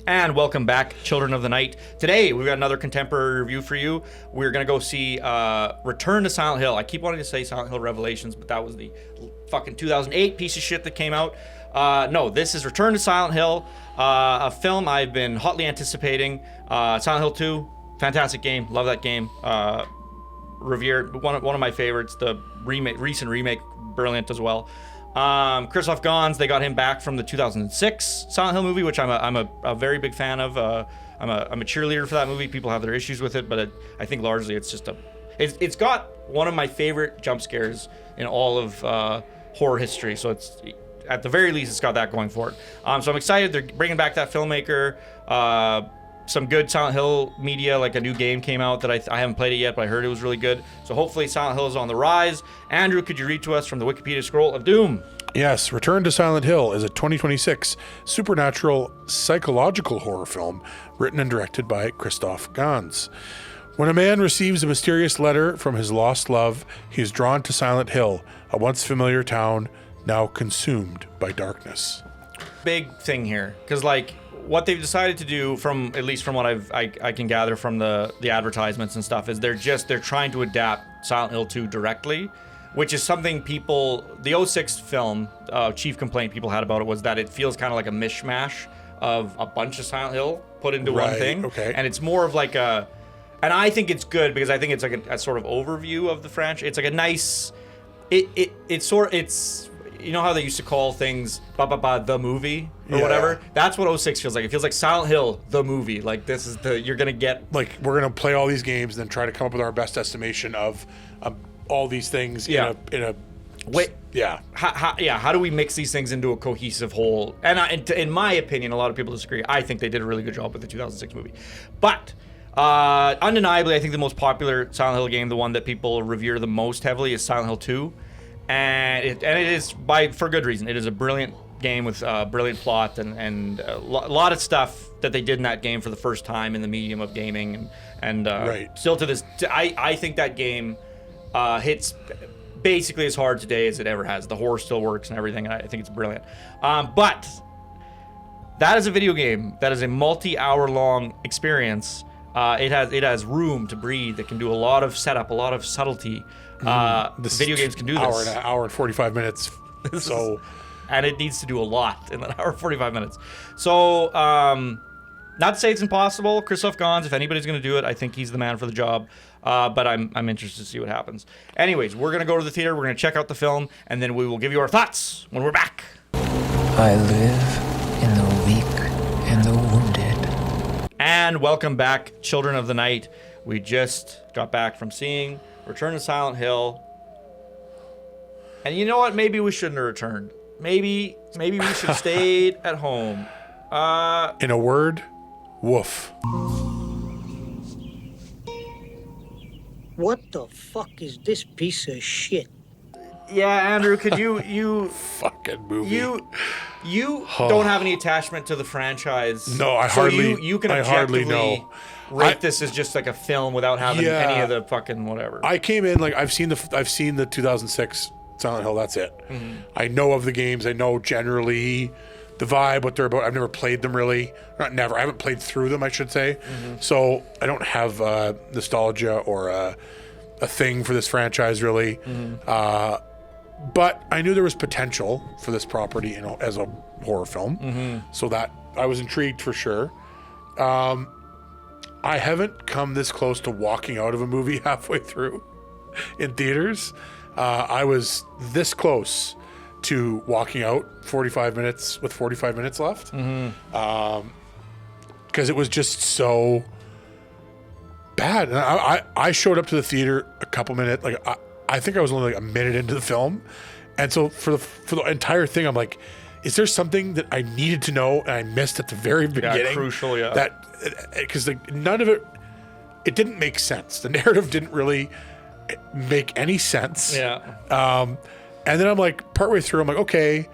And welcome back, Children of the Night. Today, we've got another contemporary review for you. We're going to go see Return to Silent Hill. I keep wanting to say Silent Hill Revelations, but that was the fucking 2008 piece of shit that came out. No, this is Return to Silent Hill, a film I've been hotly anticipating. Silent Hill 2, fantastic game. Love that game. Revered, one of my favorites. The recent remake, brilliant as well. Christoph Gans, they got him back from the 2006 Silent Hill movie, which I'm a very big fan of. I'm a cheerleader for that movie. People have their issues with it, but I think largely it's just it's got one of my favorite jump scares in all of horror history. So it's, at the very least, it's got that going for it. So I'm excited. They're bringing back that filmmaker. Some good Silent Hill media, like a new game came out that I haven't played it yet, but I heard it was really good. So hopefully Silent Hill is on the rise. Andrew, could you read to us from the Wikipedia scroll of doom? Yes, Return to Silent Hill is a 2026 supernatural psychological horror film written and directed by Christoph Gans. When a man receives a mysterious letter from his lost love, he is drawn to Silent Hill, a once familiar town now consumed by darkness. Big thing here, because like what they've decided to do, at least from what I can gather from the advertisements and stuff, is they're trying to adapt Silent Hill 2 directly, which is something the 06 film, chief complaint people had about it was that it feels kind of like a mishmash of a bunch of Silent Hill put into one thing. Okay. And it's more of like and I think it's good because I think it's like a sort of overview of the franchise. It's like a nice, it's you know how they used to call things the movie or whatever? That's what 06 feels like. It feels like Silent Hill, the movie. Like this is you're going to get. Like we're going to play all these games and then try to come up with our best estimation of all these things in a wait. Yeah. How do we mix these things into a cohesive whole? And in my opinion, a lot of people disagree. I think they did a really good job with the 2006 movie. But undeniably, I think the most popular Silent Hill game, the one that people revere the most heavily, is Silent Hill 2. And it is for good reason. It is a brilliant game with brilliant plot and a lot of stuff that they did in that game for the first time in the medium of gaming and still to this. I think that game hits basically as hard today as it ever has. The horror still works and everything. And I think it's brilliant. But that is a video game. That is a multi-hour long experience. It has room to breathe. It can do a lot of setup, a lot of subtlety. Video games can do this. Hour and 45 minutes. And it needs to do a lot in that hour and 45 minutes. So, not to say it's impossible. Christoph Gans, if anybody's going to do it, I think he's the man for the job. But I'm interested to see what happens. Anyways, we're going to go to the theater. We're going to check out the film, and then we will give you our thoughts when we're back. I live in the weak and the wounded. And welcome back, Children of the Night. We just got back from seeing Return to Silent Hill. And you know what? Maybe we shouldn't have returned. Maybe we should have stayed at home. In a word, woof. What the fuck is this piece of shit? Yeah, Andrew, could you fucking movie. You don't have any attachment to the franchise. No, you can objectively rate this as just like a film without having any of the fucking whatever. I came in like I've seen the 2006 Silent Hill. That's it. Mm-hmm. I know of the games. I know generally the vibe, what they're about. I've never played them really. Not never. I haven't played through them, I should say. Mm-hmm. So I don't have nostalgia or a thing for this franchise really. Mm-hmm. But I knew there was potential for this property, as a horror film. Mm-hmm. So that I was intrigued for sure. I haven't come this close to walking out of a movie halfway through in theaters. I was this close to walking out 45 minutes with 45 minutes left. Mm-hmm. Because it was just so bad. And I showed up to the theater a couple minutes, I think I was only like a minute into the film. And so for the entire thing, I'm like, is there something that I needed to know and I missed at the very beginning? Yeah, crucial, yeah. That, because none of it didn't make sense. The narrative didn't really make any sense. Yeah. And then I'm like, partway through, I'm like, okay,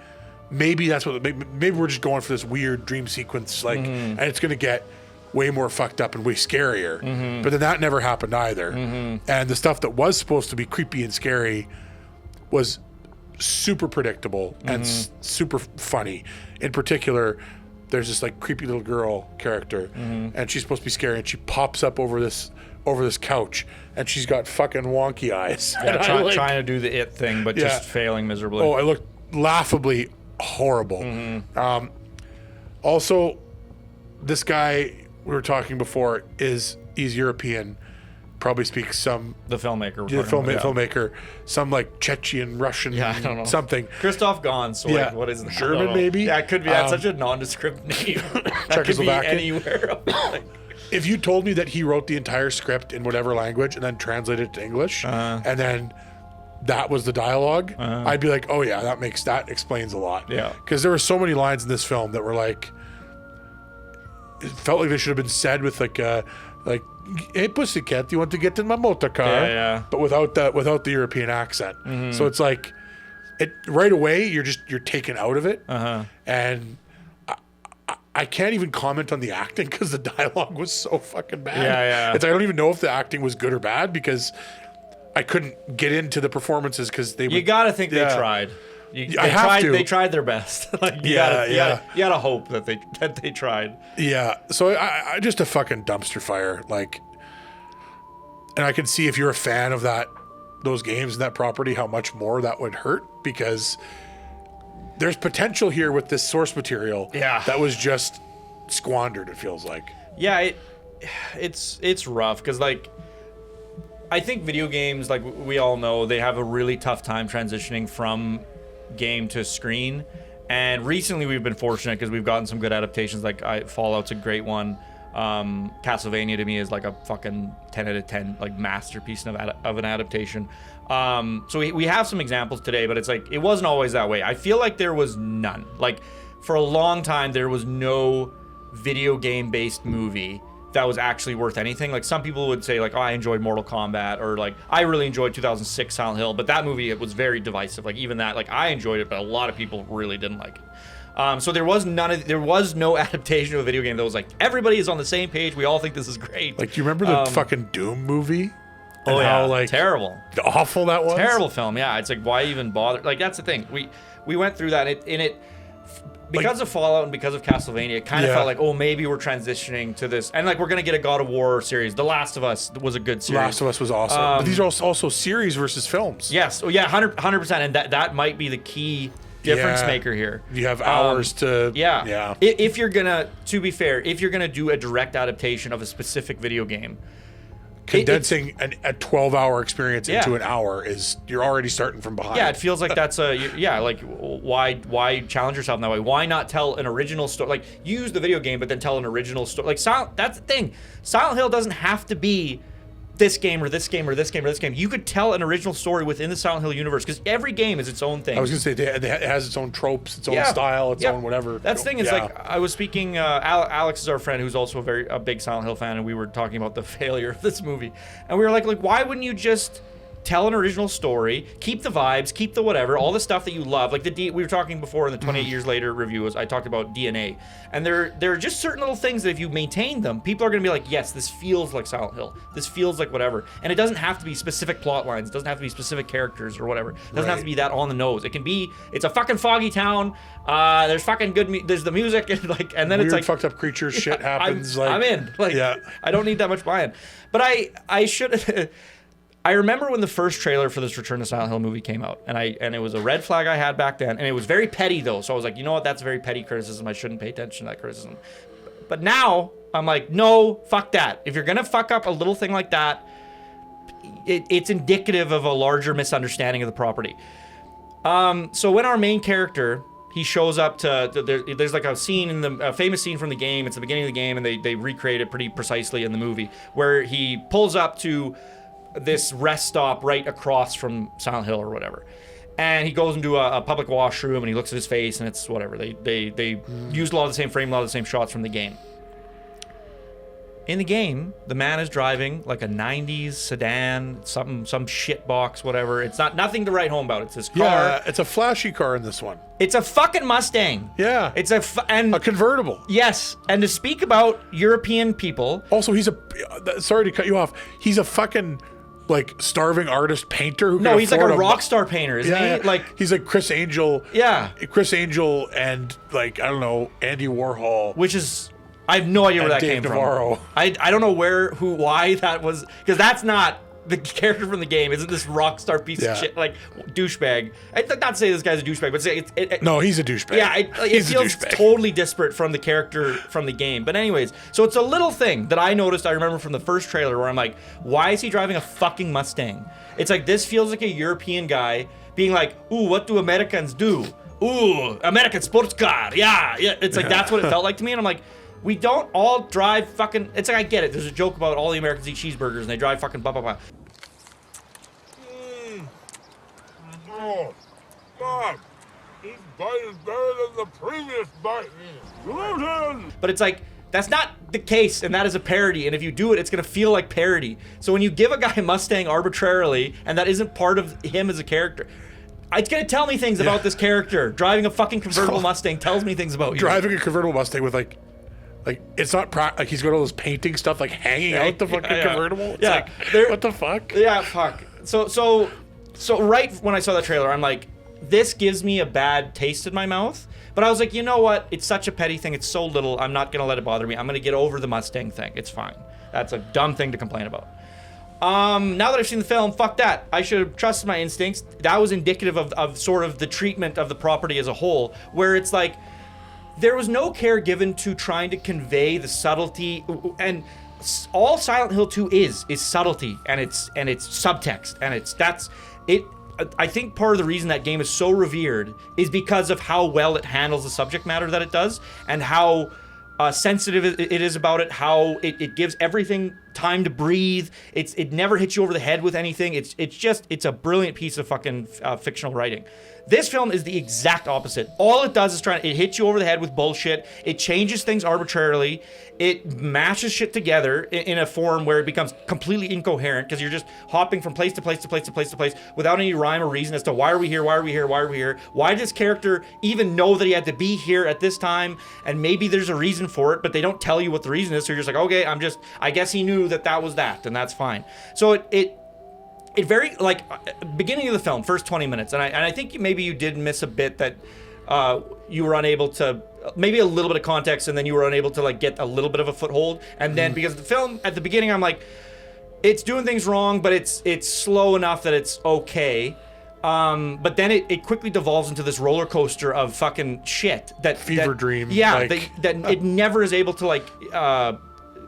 maybe that's what, maybe we're just going for this weird dream sequence, and it's going to get way more fucked up and way scarier. Mm-hmm. But then that never happened either. Mm-hmm. And the stuff that was supposed to be creepy and scary was super predictable and super funny. In particular, there's this like creepy little girl character, and she's supposed to be scary, and she pops up over this couch, and she's got fucking wonky eyes. Yeah, And trying to do the it thing, but just failing miserably. Oh, it looked laughably horrible. Also, this guy we were talking before he's European, probably speaks some the filmmaker. Filmmaker, some like Chechen, Russian, I don't know. something. Christoph Gans. Like, what is that? German maybe? Yeah, it could be. That's such a nondescript name. That could be anywhere. If you told me that he wrote the entire script in whatever language and then translated it to English, and then that was the dialogue, I'd be like, oh yeah, that explains a lot. Yeah. Because there were so many lines in this film that were like, it felt like they should have been said with like, hey pussycat, you want to get in my motor car? Yeah. But without the European accent. So it's like, it right away you're taken out of it, and I can't even comment on the acting because the dialogue was so fucking bad. Yeah. I don't even know if the acting was good or bad because I couldn't get into the performances because they. You gotta think they tried. They tried their best. Like you gotta hope that they tried. Yeah. So I just a fucking dumpster fire. Like, and I can see if you're a fan of those games and that property, how much more that would hurt because there's potential here with this source material. Yeah. That was just squandered. It feels like. Yeah, it's rough because like I think video games, like we all know, they have a really tough time transitioning from game to screen. And recently we've been fortunate because we've gotten some good adaptations. Like Fallout's a great one. Castlevania to me is like a fucking 10 out of 10 like masterpiece of an adaptation. So we have some examples today, but it's like it wasn't always that way. I feel like there was none. Like for a long time there was no video game based movie that was actually worth anything. Like some people would say like, oh, I enjoyed Mortal Kombat, or like I really enjoyed 2006 Silent Hill, but that movie, it was very divisive. Like even that, like I enjoyed it, but a lot of people really didn't like it. So there was no adaptation of a video game that was like everybody is on the same page. We all think this is great. Like, do you remember the fucking Doom movie? Oh yeah, how, like, terrible, awful that was. Terrible film. Yeah, it's like why even bother? Like that's the thing. We went through that. Because of Fallout and because of Castlevania, it kind of felt like, oh, maybe we're transitioning to this, and like we're gonna get a God of War series. The Last of Us was a good series. Last of Us was awesome. But these are also series versus films. Yes. Oh yeah, 100%, and that might be the key difference maker here. You have hours to. Yeah. If you're gonna, to be fair, if you're gonna do a direct adaptation of a specific video game, condensing a 12-hour experience into an hour you're already starting from behind. Yeah, it feels like that's like why challenge yourself in that way? Why not tell an original story? Like use the video game, but then tell an original story. Like that's the thing. Silent Hill doesn't have to be this game or this game or this game or this game. You could tell an original story within the Silent Hill universe because every game is its own thing. I was gonna say it has its own tropes, its own style, its own whatever. That's the thing. It's like I was speaking. Alex is our friend who's also a big Silent Hill fan, and we were talking about the failure of this movie, and we were like why wouldn't you just tell an original story, keep the vibes, keep the whatever, all the stuff that you love. Like we were talking before in the 28 Years Later review, I talked about DNA. And there are just certain little things that if you maintain them, people are going to be like, yes, this feels like Silent Hill. This feels like whatever. And it doesn't have to be specific plot lines. It doesn't have to be specific characters or whatever. It doesn't have to be that on the nose. It can be, it's a fucking foggy town. There's fucking there's the music and then weird, it's like fucked up creatures, shit happens. I'm in. Like, I don't need that much buy-in. But I should... I remember when the first trailer for this Return to Silent Hill movie came out, and it was a red flag I had back then, and it was very petty though. So I was like, you know what? That's very petty criticism. I shouldn't pay attention to that criticism. But now I'm like, no, fuck that. If you're gonna fuck up a little thing like that, it's indicative of a larger misunderstanding of the property. So when our main character, he shows up there's like a scene a famous scene from the game. It's the beginning of the game, and they recreate it pretty precisely in the movie, where he pulls up to this rest stop right across from Silent Hill or whatever, and he goes into a public washroom and he looks at his face, and it's whatever. They used a lot of the same frame, a lot of the same shots from the game. In the game, the man is driving like a 90s sedan, some shit box, whatever. It's nothing to write home about. It's his car. Yeah, it's a flashy car in this one. It's a fucking Mustang. Yeah. It's a convertible. Yes. And to speak about European people. Also, sorry to cut you off. He's a fucking like starving artist painter who No, can he's like a afford rock star painter, isn't Yeah, he? Like, he's like Chris Angel. Yeah. Chris Angel and like I don't know Andy Warhol. which is, I have no idea where And that Dave came Navarro. from. I don't know why that was, because that's not the character from the game. Isn't this rock star piece Yeah. of shit, like douchebag? I'd not say this guy's a douchebag, but say No, he's a douchebag. yeah, it He's a feels douchebag. totally disparate from the character from the game. But anyways, so it's a little thing that I noticed, I remember from the first trailer, where I'm like, why is he driving a fucking Mustang? It's like, this feels like a European guy being like, ooh, what do Americans do? Ooh, American sports car. Yeah. It's like, that's what it felt like to me. And I'm like, we don't all drive fucking... It's like, I get it. There's a joke about all the Americans eat cheeseburgers and they drive fucking blah, blah, blah. Oh, God. This bite is better than the previous bite. Gluten! But it's like, that's not the case, and that is a parody, and if you do it, it's gonna feel like parody. So when you give a guy a Mustang arbitrarily, and that isn't part of him as a character, it's gonna tell me things about this character. Driving a fucking convertible Mustang tells me things about you. Driving a convertible Mustang with like it's not like he's got all this painting stuff like hanging out the fucking convertible. It's like, what the fuck? Yeah, fuck. So right when I saw that trailer, I'm like, this gives me a bad taste in my mouth. But I was like, you know what? It's such a petty thing. It's so little. I'm not gonna let it bother me. I'm gonna get over the Mustang thing. It's fine. That's a dumb thing to complain about. Now that I've seen the film, fuck that. I should have trusted my instincts. That was indicative of sort of the treatment of the property as a whole, where it's like, there was no care given to trying to convey the subtlety, and all Silent Hill 2 is subtlety, and it's subtext, and that's it. I think part of the reason that game is so revered is because of how well it handles the subject matter that it does, and how sensitive it is about it, how it gives everything time to breathe. It never hits you over the head with anything. It's a brilliant piece of fucking fictional writing. This film is the exact opposite. All it does is it hits you over the head with bullshit. It changes things arbitrarily. It mashes shit together in a form where it becomes completely incoherent, because you're just hopping from place to place to place to place to place without any rhyme or reason as to why are we here, why are we here, why are we here? Why did this character even know that he had to be here at this time? And maybe there's a reason for it, but they don't tell you what the reason is. So you're just like, okay, I guess he knew that was that, and that's fine. So it very, like, beginning of the film, first 20 minutes, and I think maybe you did miss a bit that you were unable to, maybe a little bit of context, and then you were unable to like get a little bit of a foothold. And then because the film at the beginning, I'm like, it's doing things wrong, but it's slow enough that it's okay. But then it quickly devolves into this roller coaster of fucking shit that Fever dream. Yeah, like. that it never is able to like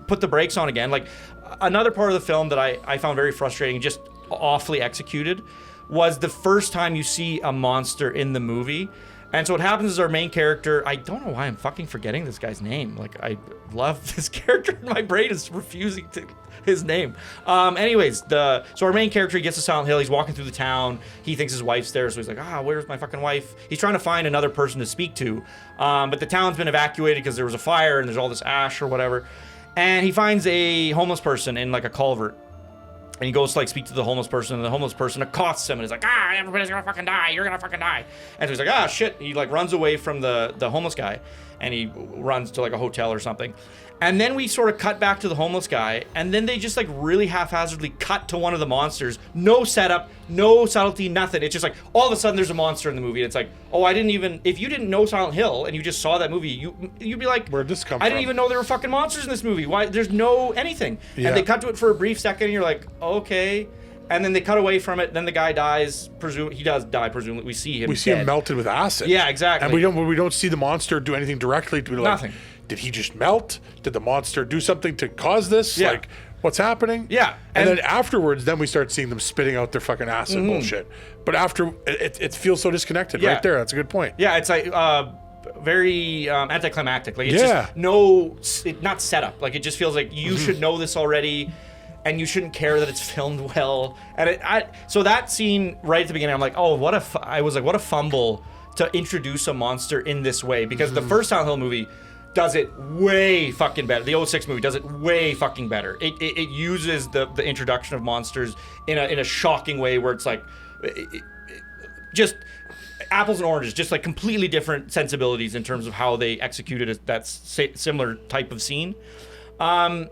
put the brakes on again. Like, another part of the film that I found very frustrating, just awfully executed, was the first time you see a monster in the movie. And so what happens is our main character, I don't know why I'm fucking forgetting this guy's name. Like, I love this character and my brain is refusing to his name. Anyways, so our main character, he gets to Silent Hill, he's walking through the town, he thinks his wife's there, so he's like, where's my fucking wife? He's trying to find another person to speak to, but the town's been evacuated because there was a fire and there's all this ash or whatever. And he finds a homeless person in like a culvert. And he goes to like speak to the homeless person, and the homeless person accosts him and is like, everybody's gonna fucking die, you're gonna fucking die. And so he's like, shit. He like runs away from the homeless guy, and he runs to like a hotel or something. And then we sort of cut back to the homeless guy, and then they just like really haphazardly cut to one of the monsters. No setup, no subtlety, nothing. It's just like all of a sudden there's a monster in the movie. And it's like, if you didn't know Silent Hill and you just saw that movie, you'd be like, where'd this come I from? didn't even know there were fucking monsters in this movie. Why? There's no anything. Yeah. And they cut to it for a brief second, and you're like, okay. And then they cut away from it. Then the guy dies. He does die, presumably. We see him. We see him melted with acid. Yeah, exactly. And we don't see the monster do anything directly to be like, Nothing. Did he just melt? Did the monster do something to cause this? Yeah. Like, what's happening? Yeah. And then afterwards, then we start seeing them spitting out their fucking acid bullshit. But after, it feels so disconnected right there. That's a good point. Yeah, it's like very anticlimactic. Like, it's just not set up. Like, it just feels like you should know this already, and you shouldn't care that it's filmed well. And so that scene right at the beginning, I'm like, what a fumble to introduce a monster in this way, because the first Silent Hill movie does it way fucking better. The 06 movie does it way fucking better. It uses the introduction of monsters in a shocking way, where it's like just apples and oranges, just like completely different sensibilities in terms of how they executed that similar type of scene. And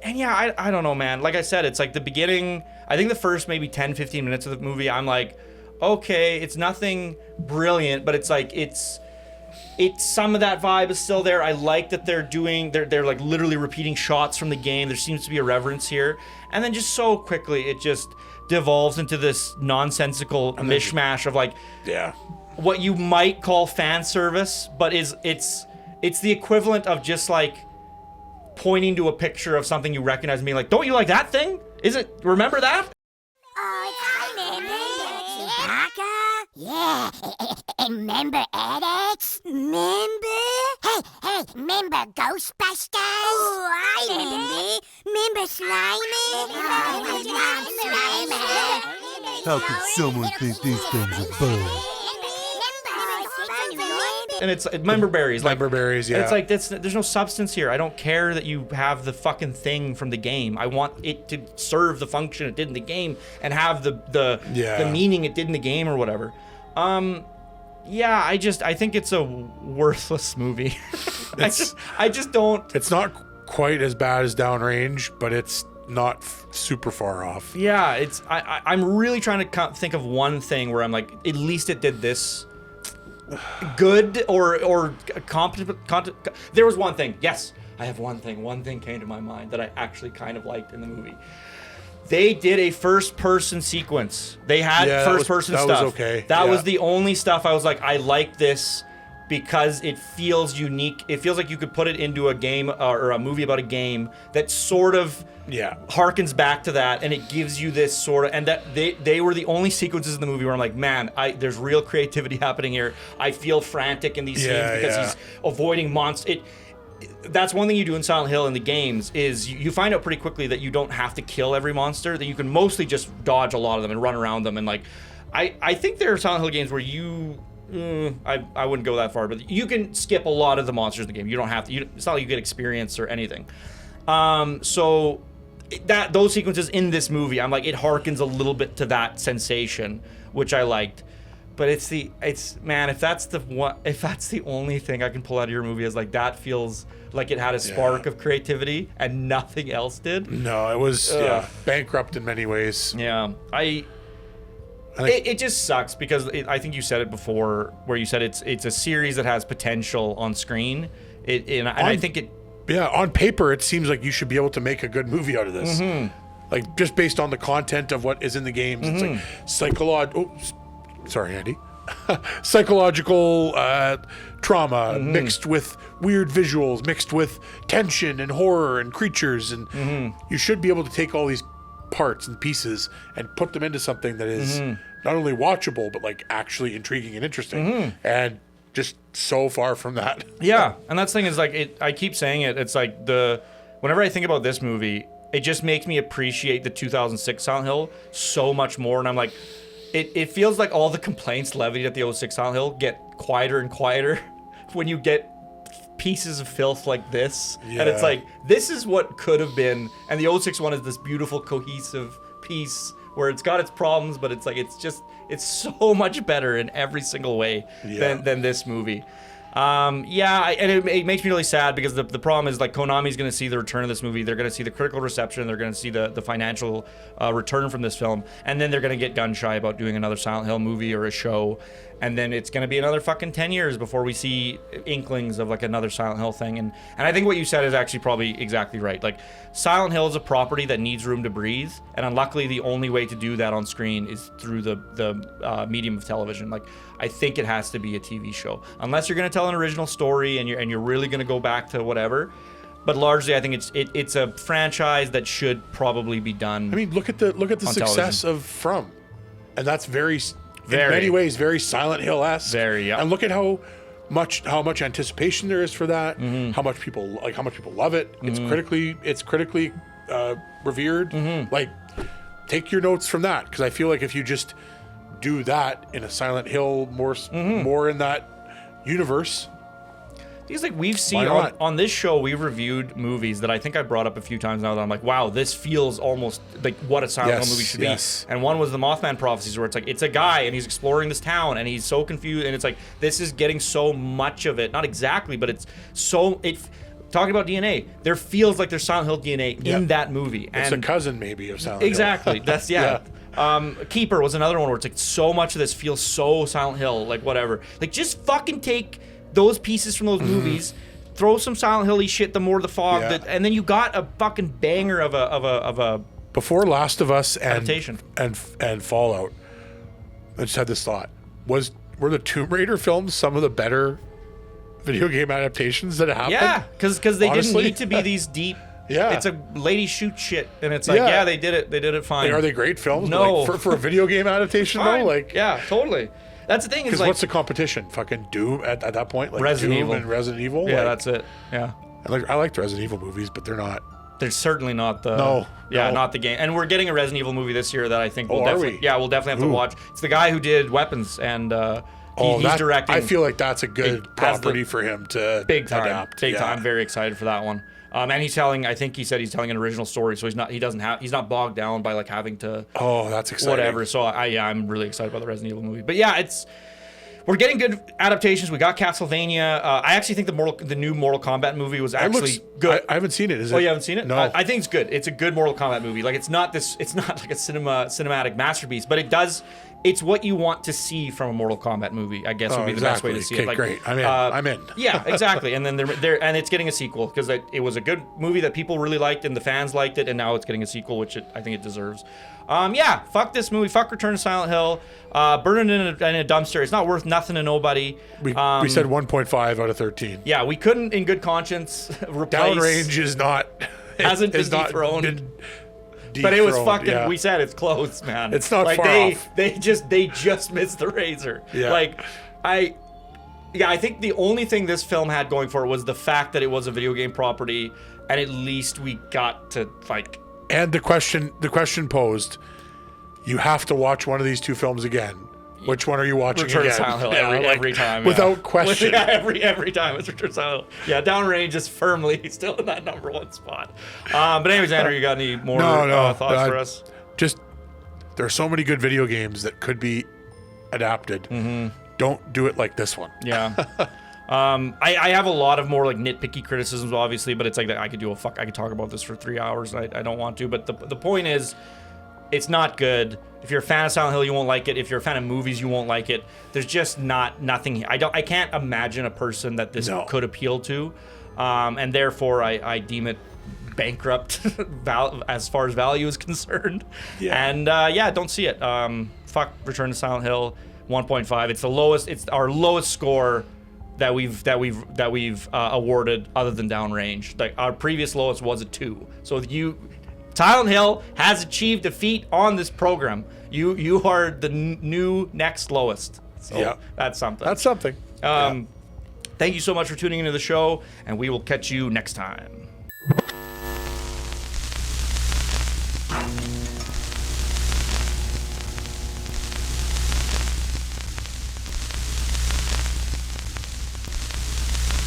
yeah, I don't know, man. Like I said, it's like the beginning, I think the first maybe 10, 15 minutes of the movie, I'm like, okay, it's nothing brilliant, but it's like it's some of that vibe is still there. I like that they're like literally repeating shots from the game. There seems to be a reverence here, and then just so quickly it just devolves into this nonsensical mishmash of like what you might call fan service, but it's the equivalent of just like pointing to a picture of something you recognize and being like, don't you like that thing? Remember that? Yeah, remember Alex? Remember? Hey, remember Ghostbusters? Oh, I remember. Remember Slimy? How could someone think these things are bugs? And it's member berries. Member berries, yeah. It's like there's no substance here. I don't care that you have the fucking thing from the game. I want it to serve the function it did in the game and have the meaning it did in the game or whatever. I think it's a worthless movie. I just don't. It's not quite as bad as Downrange, but it's not super far off. Yeah, I'm really trying to think of one thing where I'm like, at least it did this good or competent. There was one thing. Yes, I have one thing. One thing came to my mind that I actually kind of liked in the movie. They did a first-person sequence. They had first-person stuff. That was okay. That was the only stuff I was like, I like this because it feels unique. It feels like you could put it into a game or a movie about a game that sort of harkens back to that, and it gives you this sort of, and that they were the only sequences in the movie where I'm like, man, there's real creativity happening here. I feel frantic in these scenes because he's avoiding monsters. That's one thing you do in Silent Hill in the games is you find out pretty quickly that you don't have to kill every monster, that you can mostly just dodge a lot of them and run around them. And like, I think there are Silent Hill games where I wouldn't go that far, but you can skip a lot of the monsters in the game. You don't have to. It's not like you get experience or anything. So those sequences in this movie, I'm like, it harkens a little bit to that sensation, which I liked. But if that's the only thing I can pull out of your movie is like, that feels like it had a spark of creativity and nothing else did. No, it was bankrupt in many ways. Yeah, it just sucks because I think you said it before, where you said it's a series that has potential on screen. I think it. Yeah, on paper, it seems like you should be able to make a good movie out of this. Mm-hmm. Like, just based on the content of what is in the games. Mm-hmm. It's like sorry, Andy. Psychological trauma mixed with weird visuals, mixed with tension and horror and creatures. And you should be able to take all these parts and pieces and put them into something that is not only watchable, but like actually intriguing and interesting. And just so far from that. Yeah, and that's the thing is like, I keep saying it. It's like whenever I think about this movie, it just makes me appreciate the 2006 Silent Hill so much more. And I'm like, it feels like all the complaints levied at the 06 Silent Hill get quieter and quieter when you get pieces of filth like this. Yeah. And it's like, this is what could have been. And the 06 one is this beautiful, cohesive piece where it's got its problems, but it's like, it's so much better in every single way than this movie. And it makes me really sad because the problem is like, Konami's going to see the return of this movie. They're going to see the critical reception. They're going to see the financial return from this film. And then they're going to get gun shy about doing another Silent Hill movie or a show. And then it's going to be another fucking 10 years before we see inklings of like another Silent Hill thing. And I think what you said is actually probably exactly right. Like, Silent Hill is a property that needs room to breathe. And unluckily, the only way to do that on screen is through the medium of television. Like, I think it has to be a TV show. Unless you're going to tell an original story and you're really going to go back to whatever. But largely, I think it's a franchise that should probably be done. I mean, look at the success television. of From, and that's in many ways very Silent Hill-esque. Very, yeah. And look at how much anticipation there is for that. Mm-hmm. How much people love it. Mm-hmm. It's critically revered. Mm-hmm. Like, take your notes from that, because I feel like if you just do that in a Silent Hill more in that universe. Because like we've seen on this show, we've reviewed movies that I think I brought up a few times now that I'm like, wow, this feels almost like what a Silent Hill movie should be. And one was the Mothman Prophecies, where it's like, it's a guy and he's exploring this town and he's so confused, and it's like, this is getting so much of it. Not exactly, but it's so talking about DNA, there feels like there's Silent Hill DNA in that movie. It's and a cousin maybe of Silent Hill. Exactly. That's Keeper was another one where it's like so much of this feels so Silent Hill, like whatever. Like just fucking take those pieces from those movies, throw some Silent Hill-y shit, the more the fog, and then you got a fucking banger of a Before Last of Us adaptation. and Fallout, I just had this thought: were the Tomb Raider films some of the better video game adaptations that happened? Yeah, because they Honestly? didn't need to be these deep. Yeah. It's a lady shoot shit, and it's like, Yeah. they did it fine. Are they great films? No. But like, for a video game adaptation Fine. though, like yeah, totally. That's the thing is because like what's the competition? Fucking Doom at that point, like Resident Doom Evil. and Resident Evil. yeah, like, that's it. Yeah, I liked Resident Evil movies, but they're not. they're certainly not the No, not the game. And we're getting a Resident Evil movie this year that I think we'll are definitely we? we'll definitely have to watch. It's the guy who did Weapons, and he's that, directing. I feel like that's a good has the- property for him to big time, adapt. big Yeah. time. Very excited for that one. And I think he said he's telling an original story, so he's not bogged down by like having to Oh, that's exciting. whatever. So I'm really excited about the Resident Evil movie. But yeah, we're getting good adaptations. We got Castlevania. I actually think the new Mortal Kombat movie was It actually looks good. I haven't seen it. Is Oh, it? you haven't seen it? No. I think it's good. It's a good Mortal Kombat movie. Like it's not like a cinematic masterpiece, but it's what you want to see from a Mortal Kombat movie, I guess would be the best way to see it. Okay, Like, great. I'm in. Yeah, exactly. And then and it's getting a sequel because it was a good movie that people really liked and the fans liked it, and now it's getting a sequel, which I think it deserves. Fuck this movie. Fuck Return to Silent Hill. Burn it in a dumpster. It's not worth nothing to nobody. We said 1.5 out of 13. Yeah, we couldn't, in good conscience, replace. Downrange is not Hasn't been is not dethroned. been But it was dethroned, fucking. yeah. We said it's close, man. It's not like far off. They just missed the razor. Yeah. Like, I think the only thing this film had going for it was the fact that it was a video game property, and at least we got to like. And the question posed: you have to watch one of these two films again. Which one are you watching Return to again? Silent Hill Yeah, every time. without question. Yeah, every time it's Return to Silent Hill. Yeah, Downrange is firmly still in that number one spot. But anyways, Andrew, you got any more thoughts for us? Just there are so many good video games that could be adapted. Mm-hmm. Don't do it like this one. Yeah. I have a lot of more like nitpicky criticisms, obviously, but it's like I could talk about this for 3 hours. I don't want to, but the point is, it's not good. If you're a fan of Silent Hill, you won't like it. If you're a fan of movies, you won't like it. There's just nothing. I can't imagine a person that this could appeal to, and therefore I deem it bankrupt as far as value is concerned. Yeah. And don't see it. Fuck Return to Silent Hill 1.5. It's the lowest. It's our lowest score that we've awarded other than Downrange. Like our previous lowest was a 2. So Silent Hill has achieved a feat on this program. You are the new next lowest. So that's something. That's something. Thank you so much for tuning into the show, and we will catch you next time.